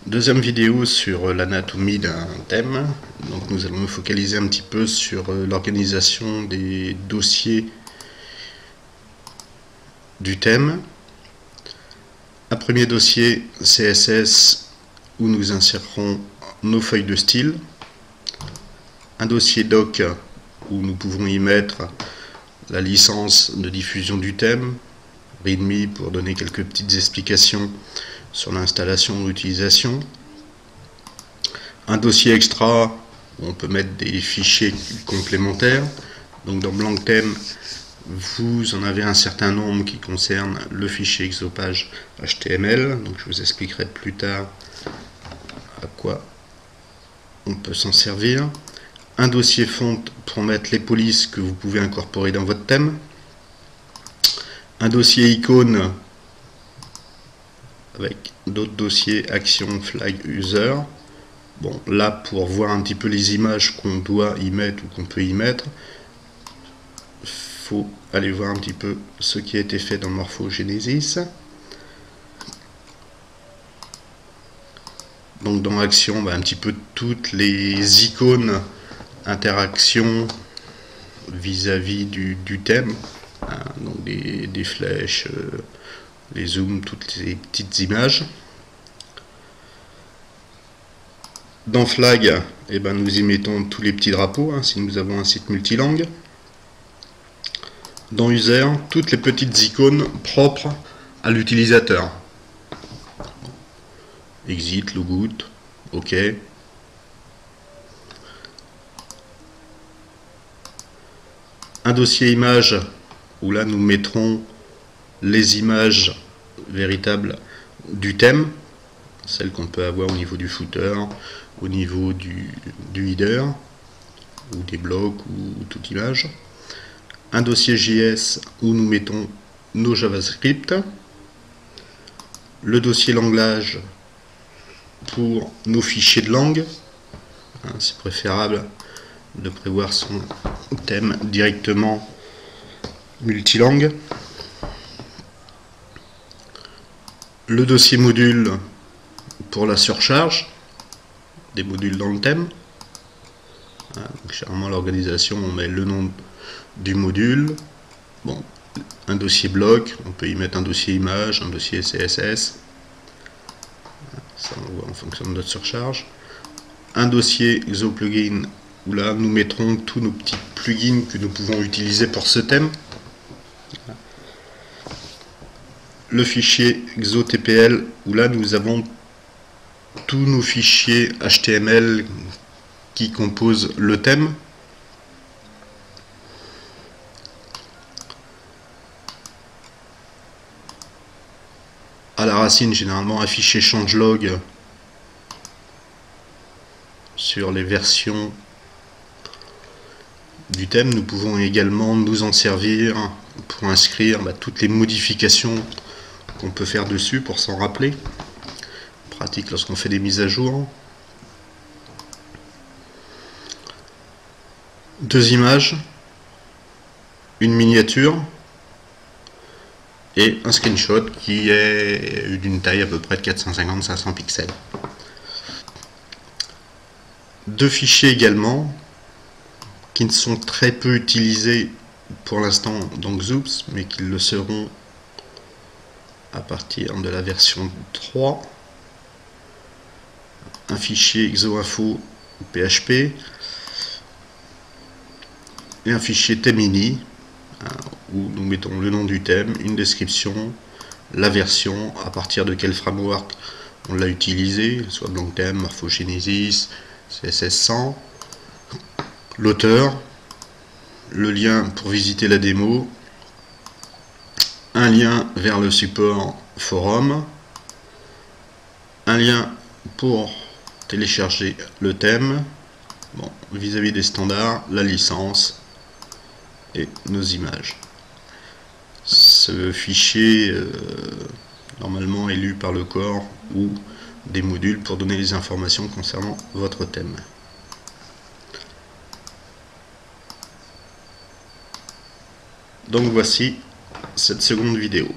Deuxième vidéo sur l'anatomie d'un thème. Donc nous allons nous focaliser un petit peu sur l'organisation des dossiers du thème. Un premier dossier CSS où nous insérerons nos feuilles de style. Un dossier doc où nous pouvons y mettre la licence de diffusion du thème, README pour donner quelques petites explications sur l'installation ou l'utilisation. Un dossier extra où on peut mettre des fichiers complémentaires. Donc dans blanc thème, vous en avez un certain nombre qui concernent le fichier exopage HTML. Donc je vous expliquerai plus tard à quoi on peut s'en servir. Un dossier font pour mettre les polices que vous pouvez incorporer dans votre thème. Un dossier icône avec d'autres dossiers action, flag, user. Bon, là, pour voir un petit peu les images qu'on doit y mettre ou qu'on peut y mettre, il faut aller voir un petit peu ce qui a été fait dans Morphogenesis. Donc dans action, un petit peu toutes les icônes interaction vis-à-vis du thème, hein, donc des flèches, les zooms, toutes les petites images. Dans flag, nous y mettons tous les petits drapeaux, hein, si nous avons un site multilangue. Dans user, toutes les petites icônes propres à l'utilisateur. Exit, logout, OK. Un dossier image où là nous mettrons les images véritables du thème, celles qu'on peut avoir au niveau du footer, au niveau du header, ou des blocs, ou toute image. Un dossier JS où nous mettons nos JavaScript. Le dossier langage pour nos fichiers de langue. C'est préférable de prévoir son thème directement multilangue. Le dossier module pour la surcharge des modules dans le thème. Donc, généralement l'organisation, on met le nom du module. Bon, un dossier bloc, on peut y mettre un dossier image, un dossier CSS. Ça on voit en fonction de notre surcharge. Un dossier ExoPlugin où là nous mettrons tous nos petits plugins que nous pouvons utiliser pour ce thème. Le fichier ExoTPL où là nous avons tous nos fichiers HTML qui composent le thème. À la racine, généralement un fichier changelog sur les versions du thème. Nous pouvons également nous en servir pour inscrire toutes les modifications qu'on peut faire dessus pour s'en rappeler. Pratique lorsqu'on fait des mises à jour. Deux images, une miniature et un screenshot qui est d'une taille à peu près de 450-500 pixels. Deux fichiers également qui ne sont très peu utilisés pour l'instant dans Xoops, mais qui le seront à partir de la version 3. Un fichier exoinfo PHP et un fichier theme.ini où nous mettons le nom du thème, une description, la version, à partir de quel framework on l'a utilisé, soit blanc thème, Morphogenesis, CSS100, l'auteur, le lien pour visiter la démo, un lien vers le support forum, un lien pour télécharger le thème, vis-à-vis des standards, la licence et nos images. Ce fichier normalement est lu par le corps ou des modules pour donner les informations concernant votre thème. Donc voici cette seconde vidéo.